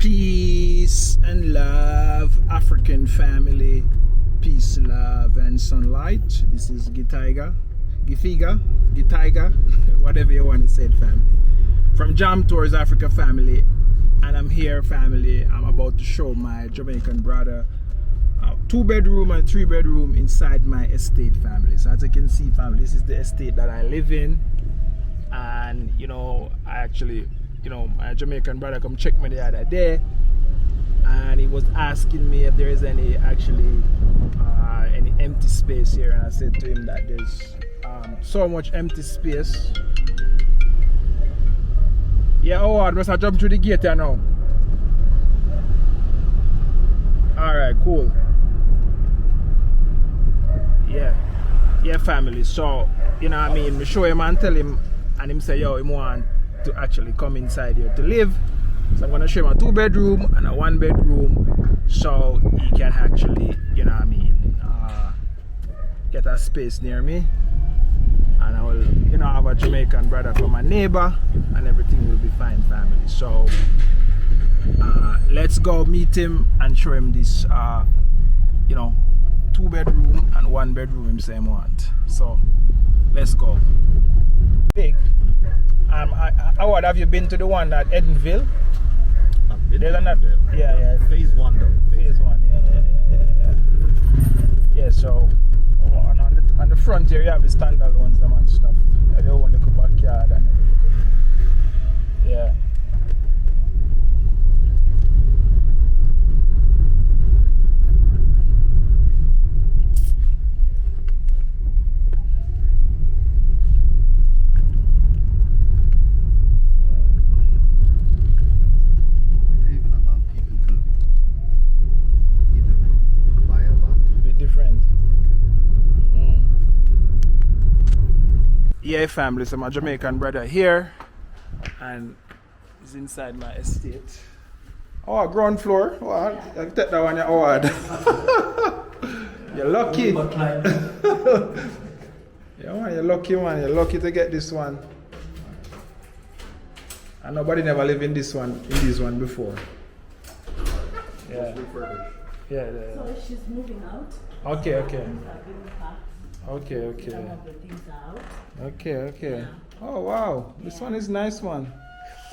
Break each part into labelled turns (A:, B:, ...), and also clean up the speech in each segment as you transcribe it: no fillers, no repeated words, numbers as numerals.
A: Peace and love, African family. Peace, love, and sunlight. This is Gitaiga, whatever you want to say, family. From Jam Tours Africa family, and I'm here, family. I'm about to show my Jamaican brother a 2-bedroom and 3-bedroom inside my estate, family. So as you can see, family, this is the estate that I live in, and you know, I actually, you know, my Jamaican brother come check me the other day, and he was asking me if there is any empty space here, and I said to him that there's so much empty space. Yeah, I must have jumped through the gate here now. Alright, cool. Yeah, family. So, you know what I mean, we show him and tell him, and him say, yo, he want to actually come inside here to live. So I'm gonna show him a 2-bedroom and a 1-bedroom, so he can actually, you know what I mean, get a space near me, and I will, you know, have a Jamaican brother from my neighbor, and everything will be fine, family. So let's go meet him and show him this, you know, 2-bedroom and 1-bedroom him same want. So let's go. Big. Howard, have you been to the one at Edenville?
B: I've been to Edenville.
A: Yeah.
B: Phase 1 though.
A: Phase 1, yeah. Yeah, so on the front here you have the standard ones, them and stuff. Yeah, they only go backyard and everything. Yeah.
B: They even allow people to either buy a lot.
A: A bit different. Yeah, family, so my Jamaican brother here, and he's inside my estate. Oh, ground floor. Oh, I'll take that one, you're hard. You're lucky. Yeah, man, you're lucky, man. You're lucky to get this one. And nobody never lived in this one before. Yeah. Yeah.
C: So she's moving out.
A: Okay.
C: I've given her
A: Okay.
C: some of the things are out.
A: Okay.
C: Yeah.
A: Oh wow, this one is nice one.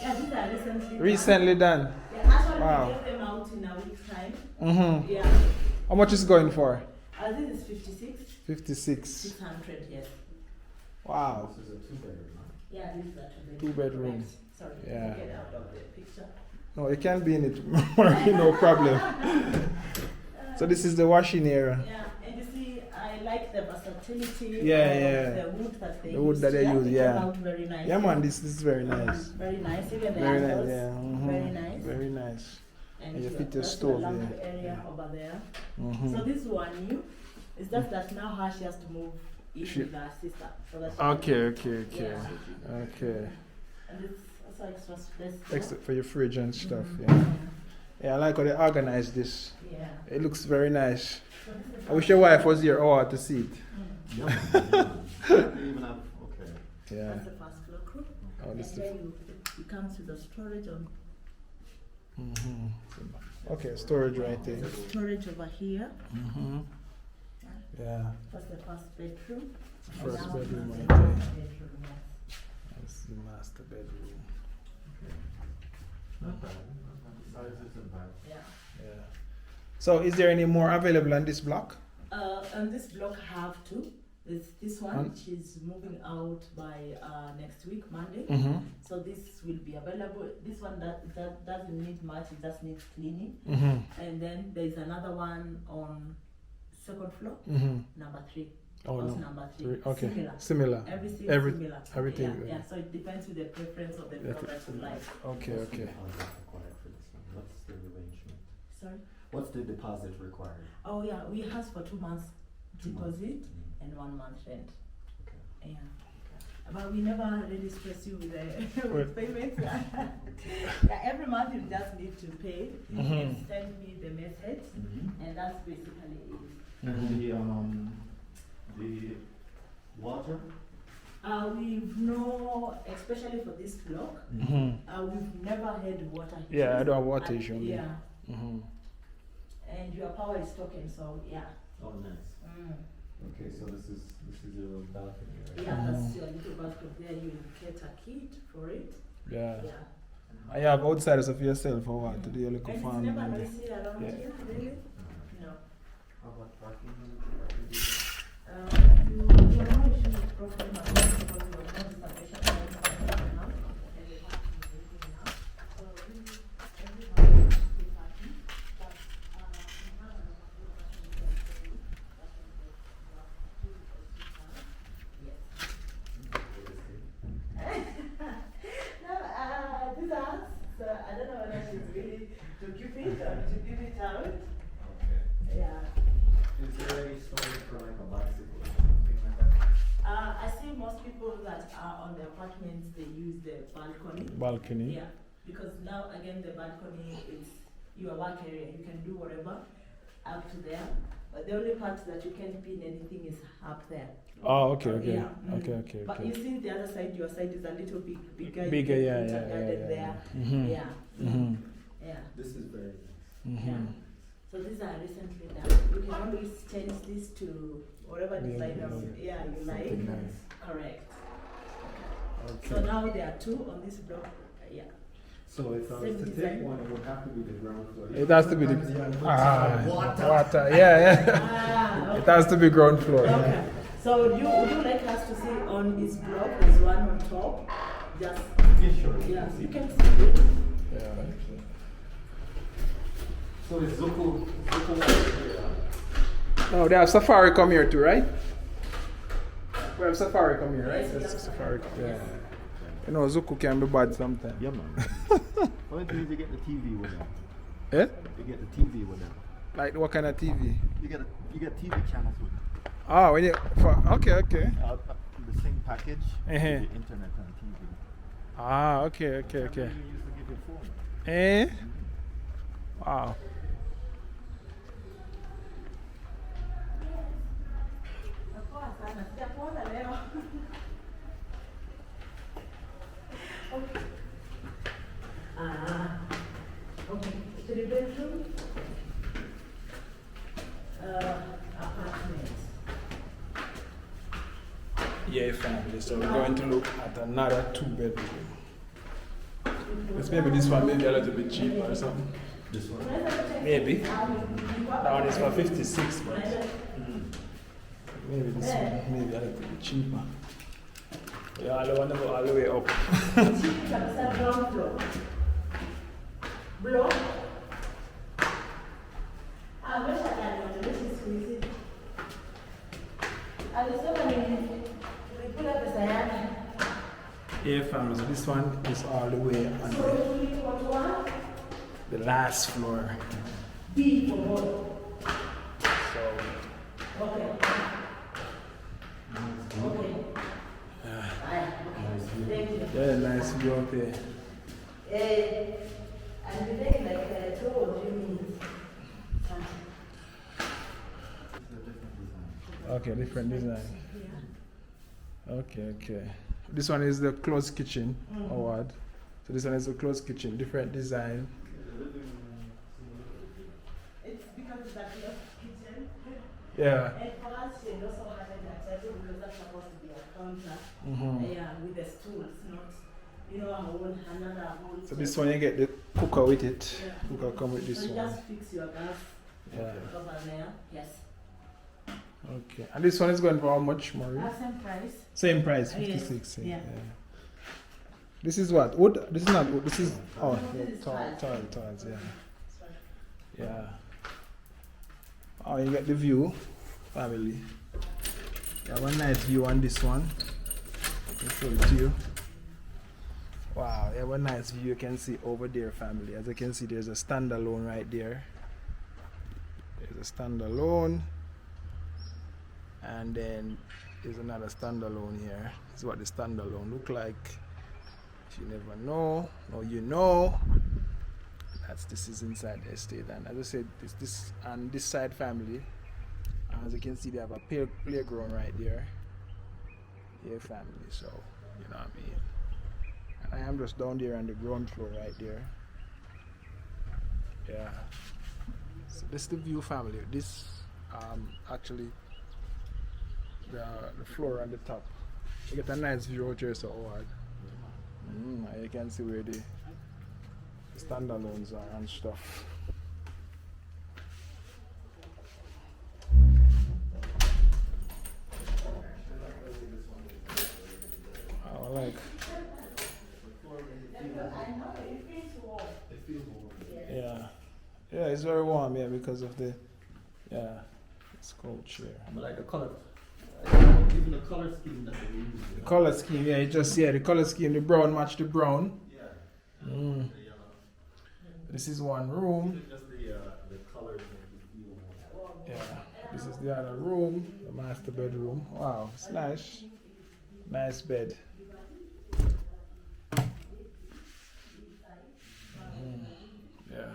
C: Yeah, these are
A: Recently done.
C: Yeah, actually
A: Wow.
C: we get them out in a week's time.
A: Mm-hmm.
C: Yeah.
A: How much is it going for?
C: This is 56.
A: 56.
C: 600, yes.
A: Wow.
B: This is a 2-bedroom.
C: Yeah, this is a
A: 2-bedroom.
C: Right. Sorry,
A: Yeah.
C: get out of the picture.
A: No, it can be in it. No problem. So this is the washing area.
C: Yeah, and you see, I like the versatility
A: Yeah.
C: of the wood that they use.
A: The wood that they use,
C: It
A: yeah.
C: came out very nice.
A: Yeah, man, this is very nice.
C: Very nice. Even the
A: Very nice,
C: handles,
A: yeah. Mhm.
C: very nice.
A: Very nice. And you fit your
C: that's
A: stove,
C: the lamp
A: yeah.
C: area over there.
A: Mhm.
C: So this one new. It's just that now her she has to move in
A: She-
C: with her sister. So that she
A: Okay.
C: Yeah.
A: Okay.
C: And it's also extra space.
A: Except for your fridge and stuff,
C: Mhm.
A: yeah. Yeah, I like how they organize this.
C: Yeah.
A: It looks very nice.
C: So this is
A: I wish your wife was here to see it.
B: Yeah. Even have, okay.
A: Yeah.
C: That's the first floor crew.
A: Oh,
C: And
A: this is
C: then it comes with the storage on
A: okay, storage right there.
C: storage over here.
A: Yeah,
C: That's the first bedroom.
A: first
C: And now
A: bedroom
C: this is
A: right
C: the
A: there.
C: master bedroom, yes.
A: That's the master bedroom.
B: Not bad. The size isn't bad.
C: Yeah.
A: Yeah. So, is there any more available on this block?
C: On this block have two. There's this one,
A: And-
C: she's moving out by next week, Monday.
A: Mm-hmm.
C: So this will be available. This one that doesn't need much, it just needs cleaning.
A: Mm-hmm.
C: And then there's another one on second floor,
A: Mm-hmm.
C: number 3.
A: Oh
C: House
A: no.
C: number 3.
A: Okay.
C: Similar.
A: Similar.
C: Everything
A: Every-
C: similar.
A: everything,
C: Yeah,
A: yeah.
C: yeah. So it depends with the preference of the
A: Yeah.
C: product you like.
A: Okay.
B: What's the deposit required for this one? What's the arrangement?
C: Sorry.
B: What's the deposit required?
C: Oh yeah, we ask for 2 months
B: 2 months.
C: deposit
B: Mhm.
C: and 1 month rent.
B: Okay.
C: Yeah. But we never really stress you with the with payments. Yeah, every month you just need to pay. You can send me the message, and that's basically it.
B: And the water
C: We've no, especially for this block, we've never had water issues.
A: Yeah, I don't have water issue.
C: Yeah. And your power is token, so yeah.
B: Oh, nice. Okay, so this is your balcony, right?
C: Yeah, that's your little balcony there. You get a kit for it.
A: Yeah.
C: Yeah.
A: I have outsiders of yourself or what? To do your little
C: And
A: farm.
C: it's never noisy around here, really? No.
B: How about parking?
C: You have no issue with problem at all because you have no installation now. And the parking is really enough. So really, everyone is free parking. But we have a lot of people parking Yes. No, this house, so I don't know whether she's really to keep it or to give it out.
B: Okay.
C: Yeah.
B: Is there any storage for like a bicycle or something like that?
C: I see most people that are on the apartments, they use the balcony.
A: Balcony.
C: Yeah, because now again the balcony is your work area. You can do whatever up to there. But the only part that you can't pin anything is up there.
A: Oh, okay, okay.
C: Yeah.
A: Okay.
C: But you see the other side, your side is a little bit bigger.
A: Bigger,
C: You
A: yeah,
C: can put a
A: yeah,
C: garden
A: yeah.
C: there.
A: Mhm.
C: Yeah. Yeah.
B: This is very nice.
C: Yeah. So these are recently done. You can always change this to whatever design you like.
A: Something nice.
C: Correct.
A: Okay.
C: So now there are two on this block. Yeah.
B: So if I was
C: Same
B: to
C: design.
B: take one, it would have to be the ground floor.
A: It has to be the
B: Sometimes you
A: water. Yeah.
C: Okay.
A: It has to be ground floor.
C: Okay. So would you like us to see on this block? There's one on top. Just
B: Yeah, sure.
C: yeah. You can see it.
A: Yeah.
B: So it's Zuko here.
A: No, they have Safari come here too, right? We have Safari come here, right?
C: Yes, we
A: That's
C: have
A: Safari.
C: Safari,
A: Yeah.
C: yes.
A: You know, Zuku can be bad sometimes.
B: Yeah, man. What do you get the TV with them?
A: Eh?
B: You get the TV with them.
A: Like what kind of TV?
B: You get TV channels with them.
A: Oh, when you okay.
B: The same package.
A: Uh-huh.
B: With the internet and TV.
A: Ah, okay.
B: You used to give your phone.
A: Eh? Wow.
C: Okay. 3-bedroom apartment.
A: Yeah, family. So we're going to look at another 2-bedroom. Maybe this one maybe a little bit cheaper or something.
B: This one.
A: Maybe. That one is for 56, but maybe this one maybe a little bit cheaper. Yeah, I don't want to go all the way up.
C: Ground floor. Block.
A: Yeah, family. So this one is all the way on the last floor.
C: B for board.
A: So
C: Okay. Okay.
A: yeah,
C: Thank you.
A: yeah, nice view out there.
C: And the thing like 2 or 3 minutes.
A: Okay, different design. Okay. This one is the closed kitchen award. So this one is the closed kitchen, different design.
C: It's because it's a closed kitchen.
A: Yeah.
C: And for us, we also have a table because that's supposed to be a counter. Yeah, with the stools, not, another whole.
A: So this one you get the cooker with it.
C: Yeah.
A: Cooker come with
C: So
A: this
C: you
A: one.
C: just fix your gas
A: Yeah.
C: over there. Yes.
A: Okay. And this one is going for how much, Marie?
C: Same price.
A: Same price,
C: Yes.
A: 56.
C: Yeah.
A: This is what? Wood? This is not wood. This is
C: This is
A: tiles, yeah. Yeah. Oh, you get the view, family. You have a nice view on this one. I'll show it to you. Wow, you have a nice view. You can see over there, family. As you can see, there's a standalone right there. There's a standalone. And then there's another standalone here. This is what the standalone look like. If you never know, or you know, this is inside the estate. And as I said, this and this side family, as you can see, they have a playground right there. Yeah, family. So you know what I mean. And I am just down there on the ground floor right there. Yeah. So this is the view, family. This actually the floor on the top. You get a nice view out here, so hard. You can see where the standalones are and stuff. I like. Yeah, yeah, it's very warm here because of the it's cold here.
B: I like the color. Even the color scheme that they use.
A: The color scheme, yeah, the color scheme. The brown match the brown.
B: Yeah.
A: Mm.
B: The yellow.
A: This is one room.
B: Just the colors make you feel more.
A: Yeah, this is the other room, the master bedroom. Wow, it's nice. Nice bed. Yeah.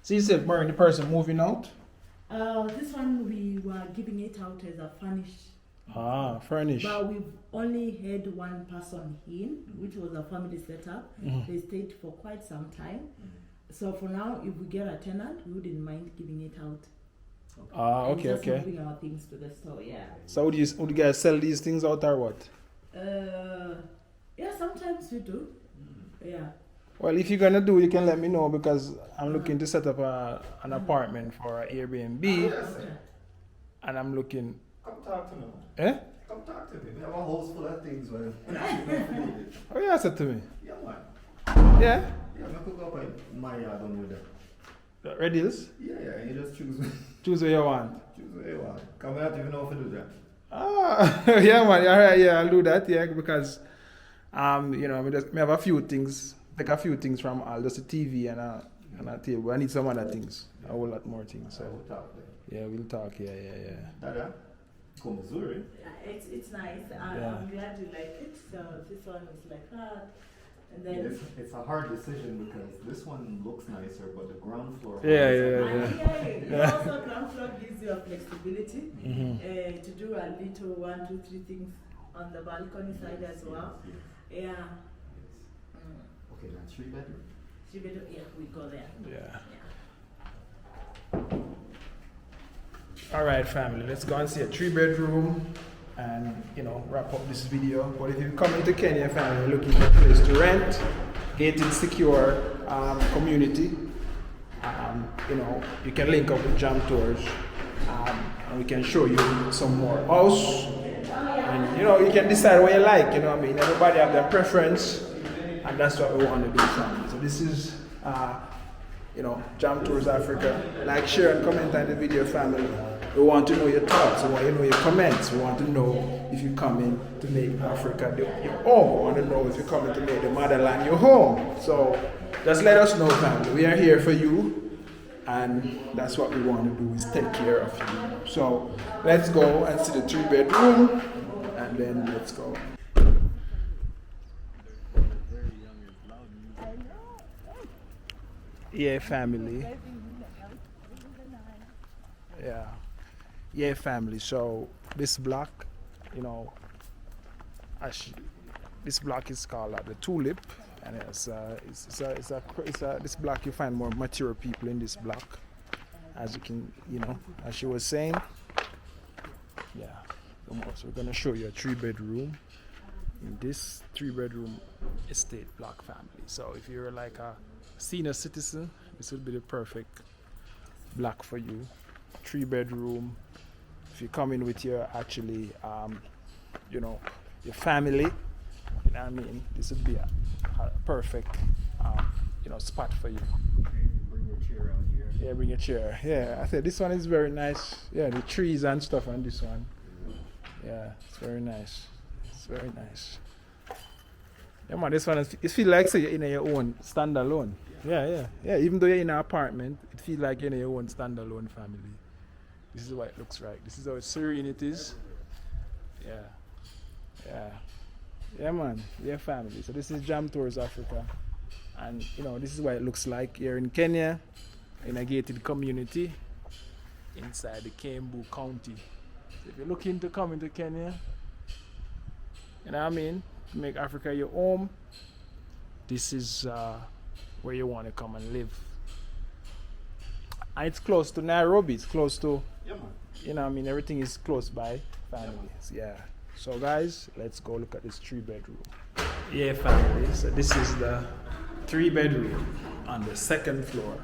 A: So you said, Murray, the person moving out?
C: This one we were giving it out as a furnished.
A: Furnished.
C: But we've only had one person in, which was a family setup. They stayed for quite some time. So for now, if we get a tenant, we wouldn't mind giving it out.
A: Okay,
C: and just
A: okay.
C: moving our things to the store, yeah.
A: So would you guys sell these things out or what?
C: Yeah, sometimes we do. Yeah.
A: Well, if you're gonna do, you can let me know because I'm looking to set up an apartment for Airbnb,
C: Okay.
A: and I'm looking.
B: Come talk to me.
A: Eh?
B: Come talk to me. We have a house full of things.
A: Oh, yeah, said to me.
B: Yeah, man.
A: Yeah.
B: Yeah, I could go up in my yard on with them.
A: Red Hills.
B: Yeah, you just choose.
A: Choose what you want.
B: Choose what you want. Come out, you know how to do that.
A: Yeah, man. All right, yeah, I'll do that. Yeah, because you know, we have a few things. Take a few things from just a TV and a table. I need some other things. A whole lot more things. So
B: We'll talk there.
A: yeah, we'll talk. Yeah.
B: Dada, come Missouri.
C: It's nice.
A: Yeah.
C: I'm glad you like it. So this one is like that. And then
B: It's a hard decision because this one looks nicer, but the ground floor.
C: yeah. Also ground floor gives you a flexibility to do a little 1, 2, 3 things on the balcony side as well.
B: Yes.
C: Yeah.
B: Okay, that's 3 bedroom.
C: 3 bedroom, yeah, we go there.
A: Yeah. All right, family. Let's go and see a 3-bedroom and wrap up this video. But if you come into Kenya, family, looking for a place to rent, gated, secure community, you can link up with Jam Tours, and we can show you some more house. And you can decide what you like. Everybody have their preference, and that's what we want to do, family. So this is Jam Tours Africa. Like, share, and comment on the video, family. We want to know your thoughts. We want to know your comments. We want to know if you're coming to make Africa your home. We want to know if you're coming to make the motherland your home. So just let us know, family. We are here for you, and that's what we want to do, is take care of you. So let's go and see the 3-bedroom, and then let's go. Yeah, family. Yeah, family. So this block, this block is called the Tulip, and this block you find more mature people in this block, as you can, as she was saying. Yeah. So we're gonna show you a 3-bedroom in this 3-bedroom estate block, family. So if you're like a senior citizen, this would be the perfect block for you. 3-bedroom. If you come in with your your family, this would be a perfect spot for you.
B: Bring your chair out here.
A: Yeah, bring a chair. Yeah, I said this one is very nice. Yeah, the trees and stuff on this one. Yeah, it's very nice. It's very nice. Yeah, man, this one it feels like you're in your own standalone. Yeah. Even though you're in an apartment, it feels like you're in your own standalone family. This is what it looks like. This is how serene it is. Yeah, man. Yeah, family. So this is Jam Tours Africa, and this is what it looks like here in Kenya, in a gated community. inside the Kembu County. So if you're looking to come into Kenya, you know what I mean, to make Africa your home, this is where you want to come and live. And it's close to Nairobi, it's close to,
B: Yeah, man.
A: you know what I mean, everything is close by families. Yeah. So guys, let's go look at this 3-bedroom. Yeah, family. So this is the 3-bedroom on the 2nd floor.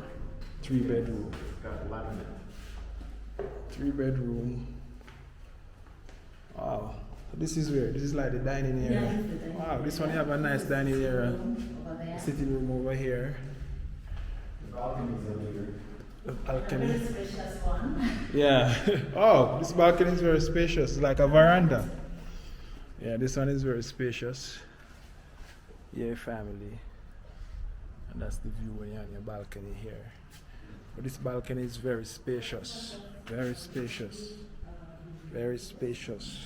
A: 3-bedroom.
B: Got a lot of it.
A: 3-bedroom. Wow. So this is where? This is like the dining area.
C: Yeah, it's the dining
A: Wow, this one you
C: area.
A: have a nice dining area.
C: Over there.
A: Sitting room over here.
B: The balconies are bigger.
A: The
C: A
A: balcony.
C: very spacious one.
A: Yeah. Oh, this balcony is very spacious. It's like a veranda. Yeah, this one is very spacious. Yeah, family. And that's the view when you're on your balcony here. But this balcony is very spacious. Very spacious. Very spacious.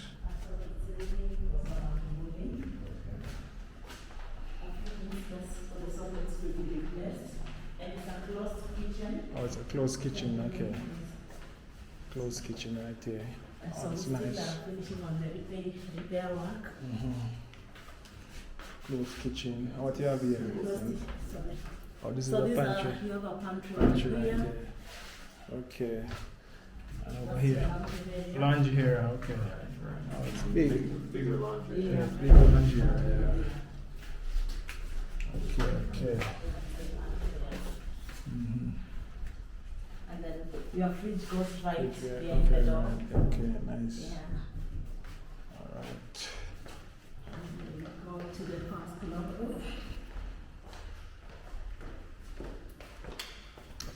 A: Oh, it's a closed kitchen, okay. Closed kitchen right there. Oh, it's nice.
C: Finishing on the repair work.
A: Closed kitchen. And what you have here?
C: Sorry.
A: Oh, this is
C: So
A: the
C: these
A: pantry.
C: are, you have a pantry
A: Pantry right
C: here.
A: there. Okay. And over
C: That's
A: here.
C: the laundry area.
A: Laundry here, okay. Oh, it's big.
B: Bigger laundry.
A: Yeah, big laundry area. Okay, okay. Mm-hmm.
C: And then your fridge goes right
A: Okay,
C: behind the
A: okay,
C: door.
A: okay, nice.
C: Yeah.
A: Alright.
C: And then go to the first level.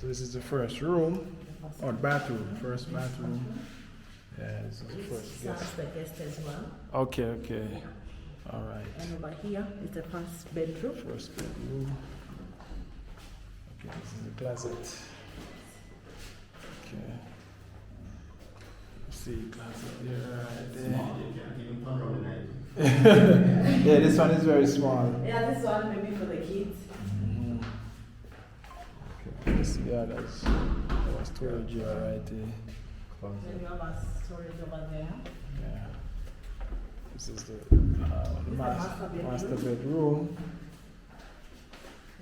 A: So this is the first room. Or bathroom. First bathroom. Yeah, this is the first
C: Serves
A: guest.
C: the guest as well.
A: Okay, okay. Alright.
C: And over here is the first bedroom.
A: First bedroom. Okay, this is the closet. Okay. See, closet there, right there.
B: You can't even put rubber in it.
A: Yeah, this one is very small.
C: Yeah, this one maybe for the kids.
A: Mhm. Okay, this, yeah, that's storage here right there.
C: Then you have a storage over there.
A: Yeah. This is the
C: master bedroom.
A: master bedroom.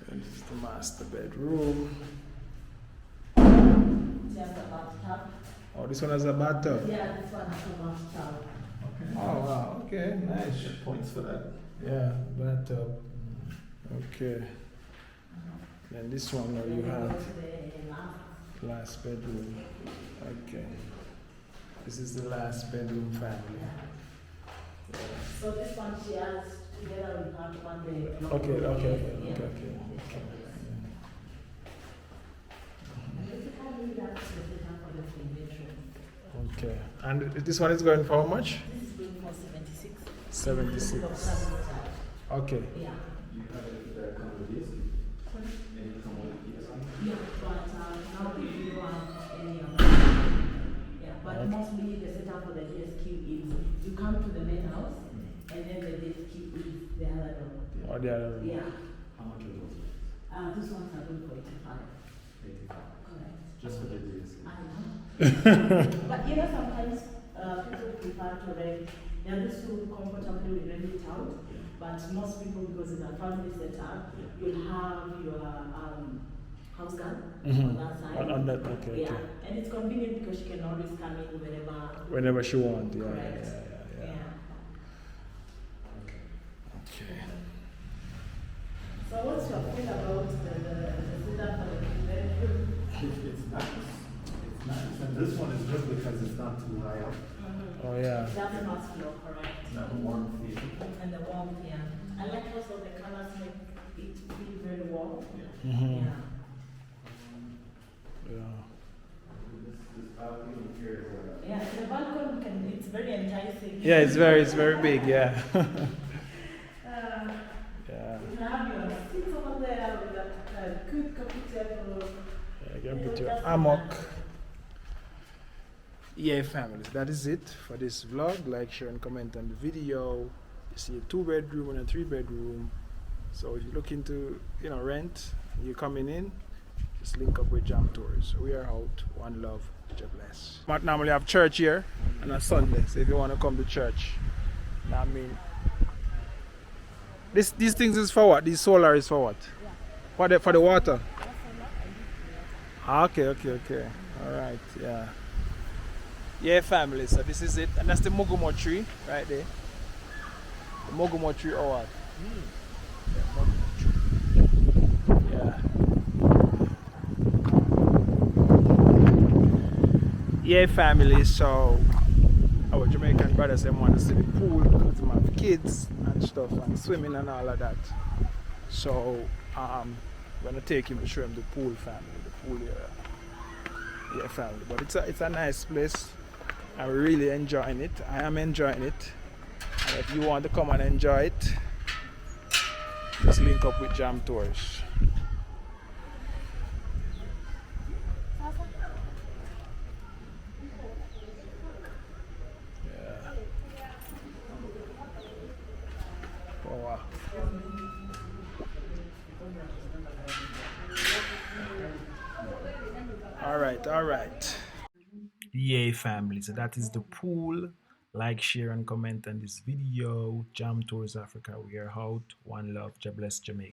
A: This is the master bedroom.
C: Just a bathtub.
A: Oh, this one has a bathtub.
C: Yeah, this one has a bathtub.
A: Oh, wow. Okay, nice.
B: Points for that.
A: Yeah, bathtub. Okay. Then this one now you
C: Then we go
A: have
C: to the last.
A: last bedroom. Okay. This is the last bedroom family. Yeah.
C: So this one she has together with her one the
A: Okay, okay, okay,
C: Yeah.
A: okay, okay.
C: And basically that's the setup for the 3-bedroom.
A: Okay. And this one is going for how much?
C: This is going for 76.
A: 76. Okay.
C: Yeah.
B: You have it that come with this?
C: Sorry?
B: And you come with these?
C: Yeah, but now we don't want any of that. Yeah, but
A: Okay.
C: mostly the setup for the DSQ is you come to the main house and then the DSQ is the other door.
A: Or the other room.
C: Yeah.
B: How much are those?
C: These ones are going for 85.
B: 85.
C: Correct.
B: Just for the days.
C: I know. But you know, sometimes people prefer to rent. They are just so comfortable with rent it out. But most people, because in a family setup, you'll have your house guard
A: Mhm.
C: on that side.
A: On that, okay,
C: Yeah,
A: okay.
C: and it's convenient because she can always come in whenever.
A: Whenever she wants. Yeah, yeah,
C: Correct.
A: yeah, yeah. Okay.
C: So what's your feel about the setup for the bedroom?
B: It's nice. It's nice. And this one is good because it's not too high up.
A: Oh, yeah.
C: That's first floor, correct?
B: It's not warm feel.
C: And the warmth, yeah. I like also the colors make it feel very warm.
A: Mhm.
C: Yeah.
A: Yeah.
B: This balcony here is
C: Yeah, the balcony can, it's very enticing.
A: Yeah, it's very big, yeah.
C: Uh,
A: Yeah.
C: you can have your seats over there with a good coffee table.
A: Yeah, you can put your hammock. Yeah, family, that is it for this vlog. Like, share, and comment on the video. You see a 2-bedroom and a 3-bedroom. So if you're looking to, rent, you're coming in, just link up with Jam Tours. We are out. One love. God bless. Might normally have church here on a Sunday, so if you want to come to church, I mean, these things is for what? These solar is for what? For the water. Okay. All right, yeah. Yeah, family. So this is it, and that's the mogumo tree right there. The mogumo tree or what? Yeah. Yeah, family. So our Jamaican brothers them want to see the pool because they have kids and stuff and swimming and all of that. So I'm gonna take him to show him the pool, family, the pool area. Yeah, family. But it's a nice place. I'm really enjoying it. I am enjoying it. And if you want to come and enjoy it, just link up with Jam Tours. Yeah. Oh, wow. All right. Yay, family. So that is the pool. Like, share, and comment on this video. Jam Tours Africa. We are out. One love. God bless Jamaica.